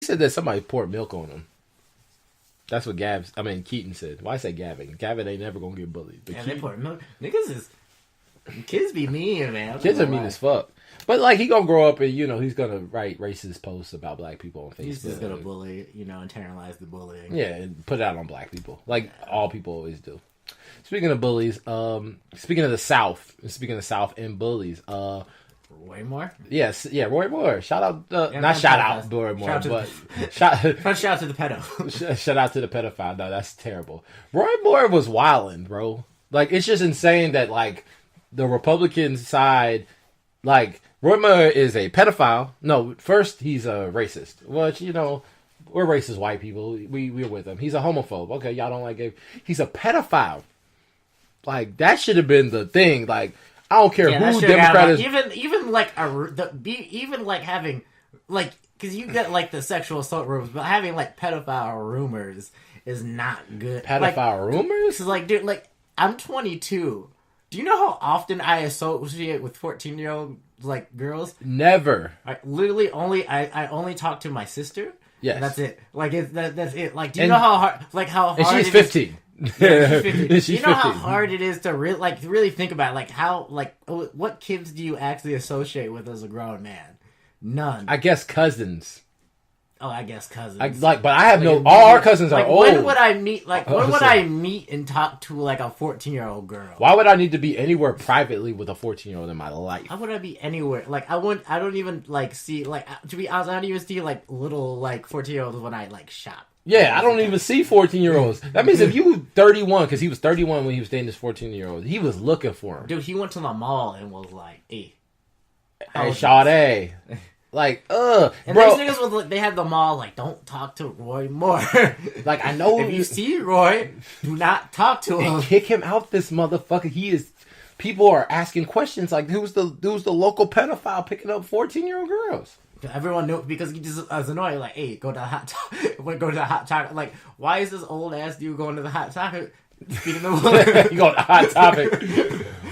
said that somebody poured milk on him. That's what Keaton said. Why say Gavin? Gavin ain't never gonna get bullied. But they poured milk. Kids be mean, man. Kids are mean as fuck. But like he gonna grow up and he's gonna write racist posts about black people on Facebook. He's just gonna bully, internalize the bullying. Yeah, and put it out on black people, like all people always do. Speaking of bullies, speaking of the South and bullies, Roy Moore? Yes, yeah, Roy Moore. Shout out, not shout out Roy Moore, but shout out to the pedo. Shout out to the pedophile. No, that's terrible. Roy Moore was wilding, bro. Like it's just insane that like the Republican side, like Roy Moore is a pedophile. No, first he's a racist. Which we're racist white people. We're with him. He's a homophobe. Okay, y'all don't like gay. He's a pedophile. Like that should have been the thing. Like I don't care who Democrat is. Even like having like because you get like the sexual assault rumors, but having like pedophile rumors is not good. Pedophile rumors? Like, dude, like I'm 22. Do you know how often I associate with 14-year-old like girls? Never. I literally only talk to my sister. Yes, that's it. Like that's it. Like, do you know how hard? And she's 15. Yeah, she's 15. You know how hard it is to really think about what kids do you actually associate with as a grown man? None. I guess cousins. Oh, I guess cousins. But I have all our cousins are old. When would I meet? When would I meet and talk to like a 14-year-old girl? Why would I need to be anywhere privately with a 14-year-old in my life? Why would I be anywhere? Like I don't even like see to be honest. I don't even see like little like 14-year-olds when I like shop. Yeah, I don't even see 14-year-olds. That means if you were 31, because he was 31 when he was dating this 14-year-old, he was looking for him. Dude, he went to the mall and was like, "Hey, Sade." Like, and bro. these niggas they had the mall like, don't talk to Roy Moore. Like, I know if you see Roy, do not talk to him. Kick him out, this motherfucker. People are asking questions like, who's the local pedophile picking up 14-year-old girls? Everyone knew because he just was annoying. Like, hey, go to the hot chocolate. Like, why is this old ass dude going to the hot chocolate? Speaking of you go to Hot Topic.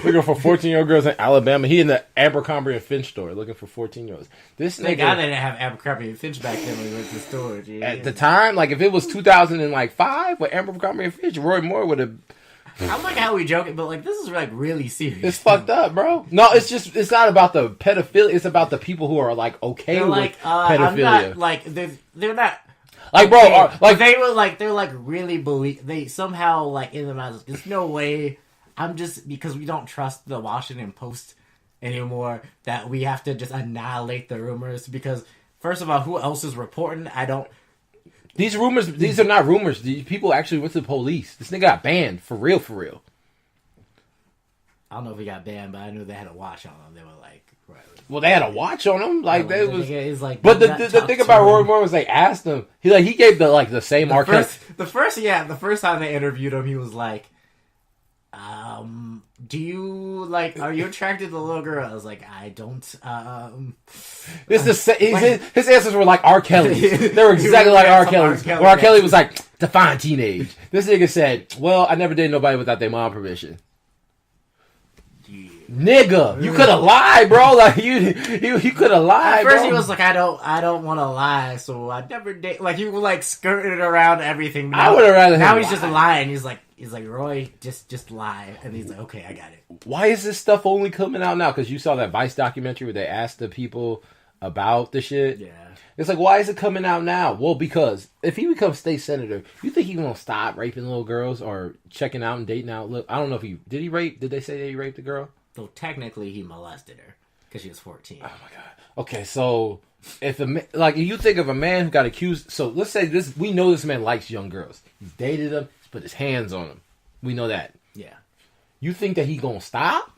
We go for 14-year-old girls in Alabama. He in the Abercrombie and Finch store looking for 14-year-olds. This nigga, they didn't have Abercrombie and Finch back then when we went to the store. Geez. At the time, like if it was 2005 with Abercrombie and Finch, Roy Moore would have. I'm like how we joking, but like this is like really serious. It's fucked up, bro. No, it's not about the pedophilia. It's about the people who are like okay with pedophilia. I'm not, like they're not. Like, bro, they're like really believe they somehow like in the minds. There's no way. I'm just because we don't trust the Washington Post anymore that we have to just annihilate the rumors because first of all, who else is reporting? I don't. These rumors, these are not rumors. These people actually went to the police. This nigga got banned for real. I don't know if he got banned, but I knew they had a watch on him. They were like, right. Well, they had a watch on him, like they was. Like, but the thing about Roy Moore was they asked him. He gave the same market. The first time they interviewed him, he was like, do you are you attracted to the little girl? I was like, I don't. His answers were like R. Kelly's. They were exactly like R. Kelly's. Where R. Kelly was like, define teenage. This nigga said, well, I never dated nobody without their mom permission. Yeah. Nigga, you could have lied, bro. Like you could have lied. At first, bro. he was like, I don't want to lie, so I never date. Like he was like skirting around everything. Now, I would have rather. Now he's just lying. He's like, Roy, just lie, and he's like, okay, I got it. Why is this stuff only coming out now? Because you saw that Vice documentary where they asked the people about the shit. Yeah, it's like, why is it coming out now? Well, because if he becomes state senator, you think he's gonna stop raping little girls or checking out and dating out? Look, I don't know if he rape. Did they say that he raped a girl? So technically, he molested her because she was 14. Oh my god. Okay, so if you think of a man who got accused, so let's say this, we know this man likes young girls. He's dated them. He's put his hands on them. We know that. Yeah. You think that he gonna stop?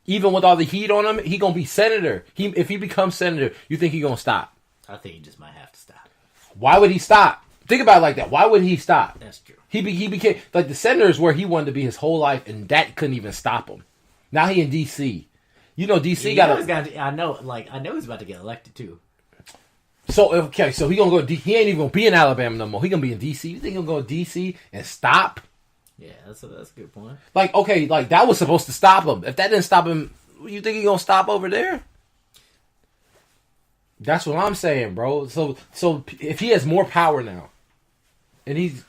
Even with all the heat on him, he gonna be senator. If he becomes senator, you think he gonna stop? I think he just might have to stop. Why would he stop? Think about it like that. Why would he stop? That's true. He became like the senator is where he wanted to be his whole life, and that couldn't even stop him. Now he in D.C. You know D.C. I know he's about to get elected too. So he gonna go. He ain't even gonna be in Alabama no more. He gonna be in D.C. You think he'll go to D.C. and stop? Yeah, that's a good point. Like, okay, like that was supposed to stop him. If that didn't stop him, you think he gonna stop over there? That's what I'm saying, bro. So if he has more power now, and he's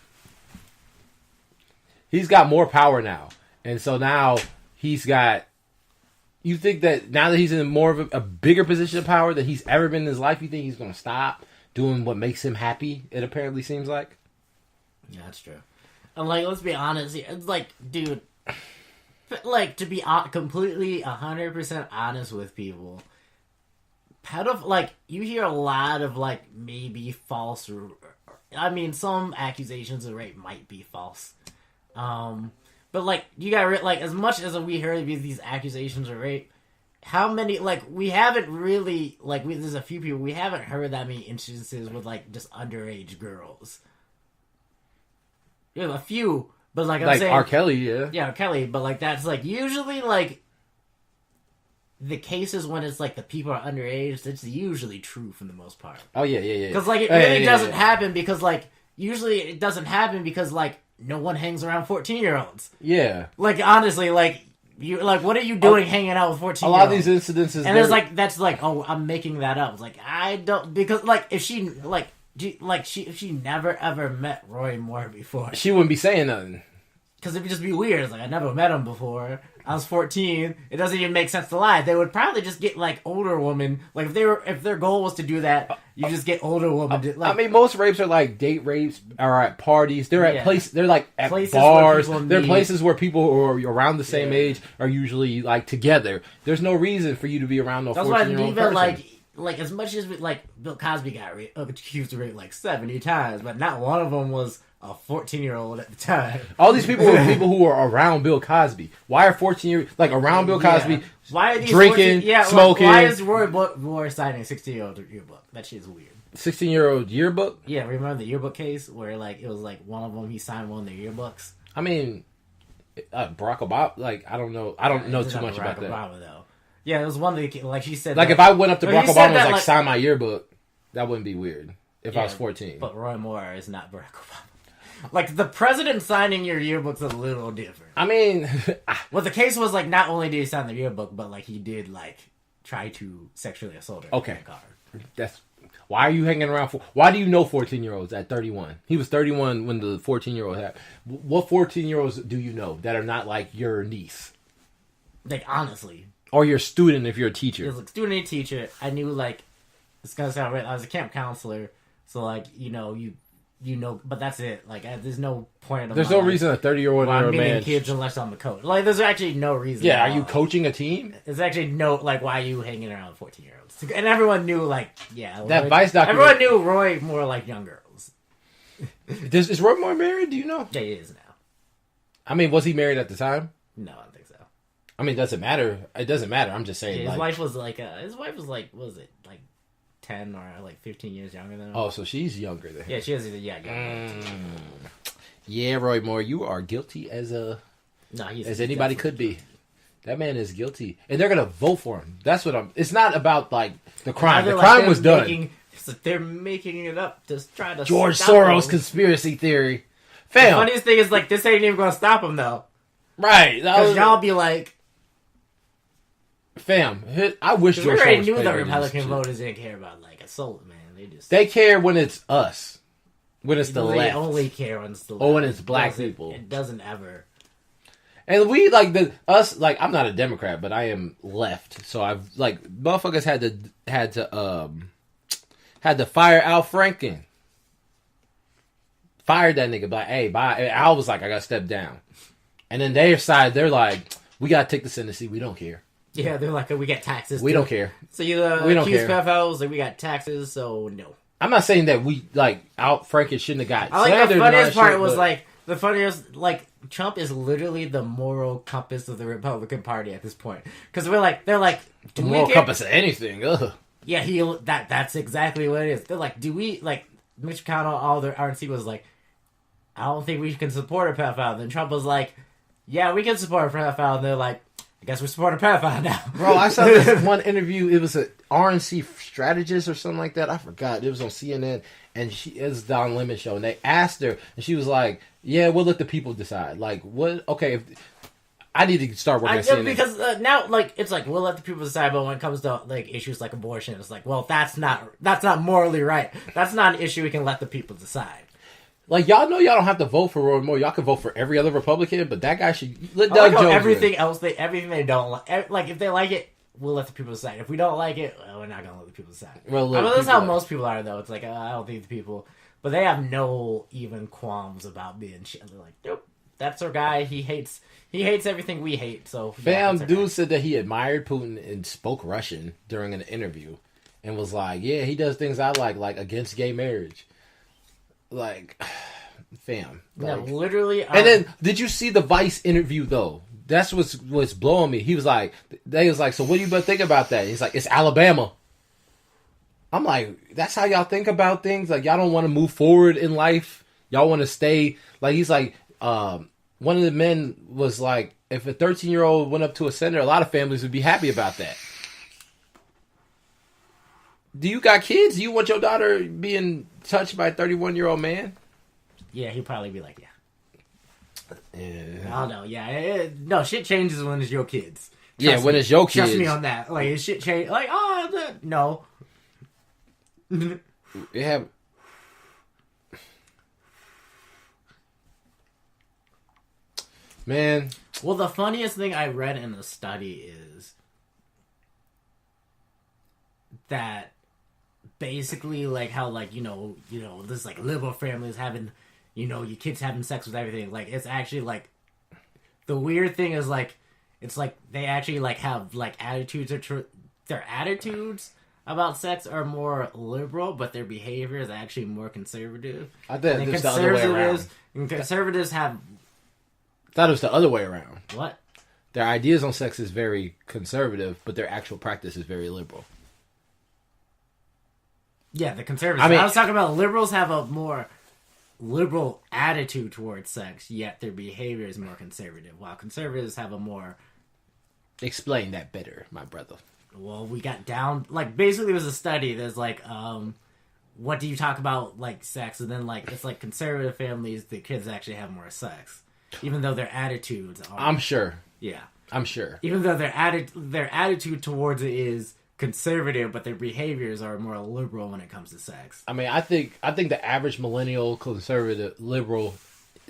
got more power now, and so now he's got. You think that now that he's in more of a bigger position of power than he's ever been in his life, you think he's going to stop doing what makes him happy? It apparently seems like. Yeah, that's true. And like, let's be honest. It's like, dude, like to be completely 100% honest with people. Like you hear a lot of like maybe false. I mean, some accusations of rape might be false. But, like, you gotta, like, as much as we heard these accusations of rape, how many, like, we haven't really, like, there's a few people, we haven't heard that many instances with, like, just underage girls. Yeah, a few, but, like, I'm saying... R. Kelly, yeah. Yeah, R. Kelly, but, like, that's, like, usually, like, the cases when it's, like, the people are underage, it's usually true for the most part. Oh, yeah. Because, like, it really doesn't happen because, like, usually it doesn't happen because, like, no one hangs around 14-year-olds. Yeah. Like, honestly, like, what are you doing hanging out with 14-year-olds? A lot of these incidences... And there's, like, that's, like, oh, I'm making that up. It's like, I don't... Because, like, if she, like... if she never, ever met Roy Moore before... She wouldn't be saying nothing. Because it would just be weird. It's like, I never met him before. I was 14. It doesn't even make sense to lie. They would probably just get, like, older women. Like, if their goal was to do that, you just get older women. Like, I mean, most rapes are, like, date rapes, or at parties. They're at places, they're, like, at places bars. They're places where people who are around the same age are usually, like, together. There's no reason for you to be around no 14-year-old person. Like, as much as, like, Bill Cosby got accused of rape, like, 70 times, but not one of them was a 14-year-old at the time. All these people were people who were around Bill Cosby. Why are 14-year like around Bill Cosby? Why are these drinking, smoking? Why is Roy Moore signing a 16-year-old yearbook? That shit's weird. 16-year-old yearbook? Yeah, remember the yearbook case where like it was like one of them he signed one of their yearbooks. I mean, Barack Obama. Like I don't know too much about that. Obama, though. Yeah, it was one of the like she said. Like that, if I went up to Barack Obama and was like sign my yearbook, that wouldn't be weird. If I was 14. But Roy Moore is not Barack Obama. Like, the president signing your yearbook's a little different. I mean... well, the case was, like, not only did he sign the yearbook, but, like, he did, like, try to sexually assault her. Okay. That's... Why are you hanging around for... Why do you know 14-year-olds at 31? He was 31 when the 14-year-old had... What 14-year-olds do you know that are not, like, your niece? Like, honestly. Or your student if you're a teacher. As a student and teacher, I knew, like... It's gonna sound right. I was a camp counselor, so, like, you know, but that's it. Like, there's no point of... There's no reason a 30-year-old or a man... kids unless I'm the coach. Like, there's actually no reason. Yeah, are you coaching a team? There's actually no, like, why are you hanging around 14-year-olds? And everyone knew, like, yeah. That Vice documentary... Everyone knew Roy more like young girls. Is Roy Moore married? Do you know? Yeah, he is now. I mean, was he married at the time? No, I don't think so. I mean, it doesn't matter. It doesn't matter. I'm just saying, yeah, his wife was like, what was it, like, 10 or like 15 years younger than him. Oh, so she's younger than him. Yeah, she is. Yeah. Yeah, Roy Moore, you are guilty as anybody could be. That man is guilty, and they're gonna vote for him. That's what I'm. It's not about like the crime. The crime was done. They're making it up to try to George stop Soros him. Conspiracy theory. Fam. The funniest thing is like this ain't even gonna stop him though. Right? Because y'all be like. Fam, I wish George Soros already knew the Republican voters didn't care about like assault, man. They care when it's us, when it's the left. They only care when it's the left. Or when it's black people. It doesn't ever. And we like us. Like I'm not a Democrat, but I am left. So I've like motherfuckers had to fire Al Franken. Fired that nigga. Like, hey, bye. And Al was like, I gotta step down. And then their side, they're like, we gotta take the Senate. We don't care. Yeah, they're like, we got taxes. We don't care. So you accuse pedophiles, like we got taxes, so no. I'm not saying that we like Al Franken shouldn't have got. I like the funniest part was like the funniest like Trump is literally the moral compass of the Republican Party at this point because they're like the moral compass of anything. Ugh. Yeah, that's exactly what it is. They're like, do we like Mitch McConnell? All their RNC was like, I don't think we can support a pedophile. Then Trump was like, yeah, we can support a pedophile. And they're like, I guess we're supporting a pedophile now. Bro, I saw this one interview. It was an RNC strategist or something like that. I forgot. It was on CNN. And it was Don Lemon show. And they asked her. And she was like, yeah, we'll let the people decide. Like, what? Okay. I need to start working at CNN. Because now, like, it's like, we'll let the people decide, but when it comes to, like, issues like abortion, it's like, well, that's not morally right. That's not an issue we can let the people decide. Like, y'all know y'all don't have to vote for Roy Moore. Y'all can vote for every other Republican, but that guy should let I Doug like Jones everything else, everything they don't like. Like, if they like it, we'll let the people decide. If we don't like it, well, we're not going to let the people decide. Well, that's how most people are, though. It's like, I don't think the people... But they have no even qualms about being shit. They're like, nope, that's our guy. He hates everything we hate. So Fam, dude said that he admired Putin and spoke Russian during an interview, and was like, "Yeah, he does things I like against gay marriage." Like, fam, like, no, literally. And then, did you see the Vice interview though? That's what's blowing me. He was like, "They was like, so what do you think about that?" He's like, "It's Alabama." I'm like, that's how y'all think about things? Like, y'all don't want to move forward in life? Y'all want to stay... Like, he's like, one of the men was like, if a 13-year-old went up to a senator, a lot of families would be happy about that. Do you got kids? Do you want your daughter being touched by a 31-year-old man? Yeah, he'd probably be like, yeah. Yeah. I don't know, yeah. No, shit changes when it's your kids. When it's your kids. Trust me on that. Like, shit change. Like, no. Yeah. Man. Well, the funniest thing I read in the study is that basically, like, how, like, you know, this, like, liberal families having, your kids having sex with everything. Like, it's actually, like, the weird thing is, like, it's like they actually, like, have, like, attitudes their attitudes about sex are more liberal, but their behavior is actually more conservative. I think it's the other way around. Conservatives have... I thought it was the other way around. What? Their ideas on sex is very conservative, but their actual practice is very liberal. Yeah, the conservatives. I was talking about liberals have a more liberal attitude towards sex, yet their behavior is more conservative, while conservatives have a more... Explain that better, my brother. Well, we got down... Like, basically, it was a study. There's, like, what do you talk about, like, sex? And then, like, it's like conservative families, the kids actually have more sex. Even though their attitudes are... I'm sure. Yeah. I'm sure. Even though their attitude towards it is conservative, but their behaviors are more liberal when it comes to sex. I mean, I think the average millennial, conservative, liberal...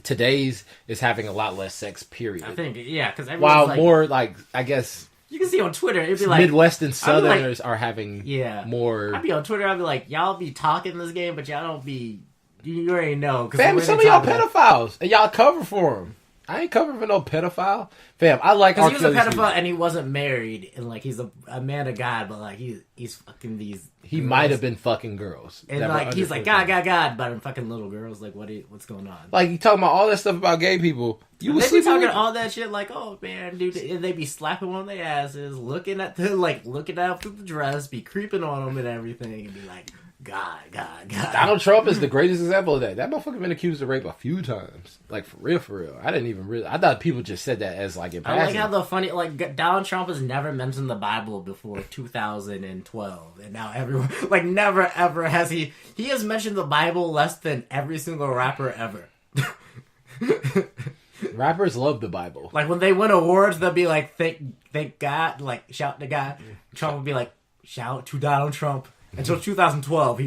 Today's is having a lot less sex, period. I think, yeah, because while like, more, like, I guess... You can see on Twitter, it'd be like... Midwest and Southerners are having more... I'd be on Twitter, I'd be like, y'all be talking this game, but y'all don't be... You already know. Fam, some of y'all pedophiles, and y'all cover for them. I ain't covering for no pedophile. Fam, I like... Because he was a pedophile and he wasn't married, and, like, he's a man of God, but, like, he's fucking these... He might have been fucking girls. And, like, he's like, God, but I'm fucking little girls. Like, what's going on? Like, you talking about all that stuff about gay people. You was they be talking all that shit like, oh, man, dude. And they be slapping on their asses, looking out through the dress, be creeping on them and everything, and be like... God. Donald Trump is the greatest example of that. That motherfucker been accused of rape a few times. Like, for real. I didn't even really... I thought people just said that as, like, in passing. I like how the funny... Like, Donald Trump has never mentioned the Bible before 2012. And now everyone... Like, never, ever has he... He has mentioned the Bible less than every single rapper ever. Rappers love the Bible. Like, when they win awards, they'll be like, thank God. Like, shout to God. Trump would be like, shout to Donald Trump. Until 2012,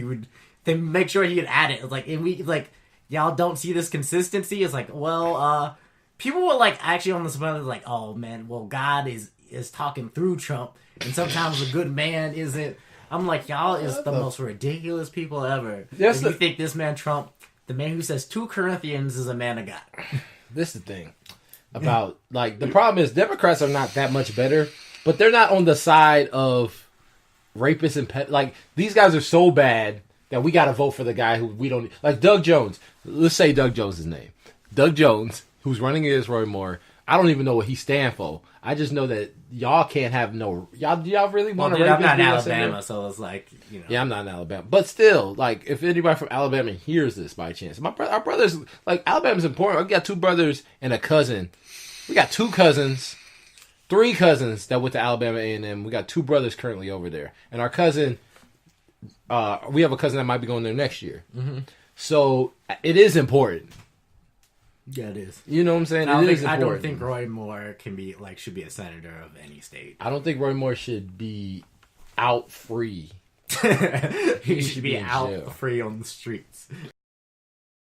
they make sure he would add it. It's like, and we like, y'all don't see this consistency. It's like, well, people were like actually on the spot like, oh man, well God is talking through Trump, and sometimes a good man isn't. I'm like, y'all is the most ridiculous people ever. If you think this man Trump, the man who says 2 Corinthians is a man of God. This is the thing about like the problem is Democrats are not that much better, but they're not on the side of rapists and like these guys are so bad that we got to vote for the guy who we don't like. Doug Jones. Let's say Doug Jones' name. Doug Jones, who's running against Roy Moore. I don't even know what he stands for. I just know that y'all can't have no. Y'all really want to? I'm not in Alabama, so it's like Yeah, I'm not in Alabama, but still, like if anybody from Alabama hears this by chance, our brothers like Alabama's important. We got 2 brothers and a cousin. We got 2 cousins. 3 cousins that went to Alabama A&M. We got 2 brothers currently over there. And our cousin, we have a cousin that might be going there next year. Mm-hmm. So, it is important. Yeah, it is. You know what I'm saying? I don't think Roy Moore should be a senator of any state. I don't think Roy Moore should be out free. He should be out jail. free on the streets.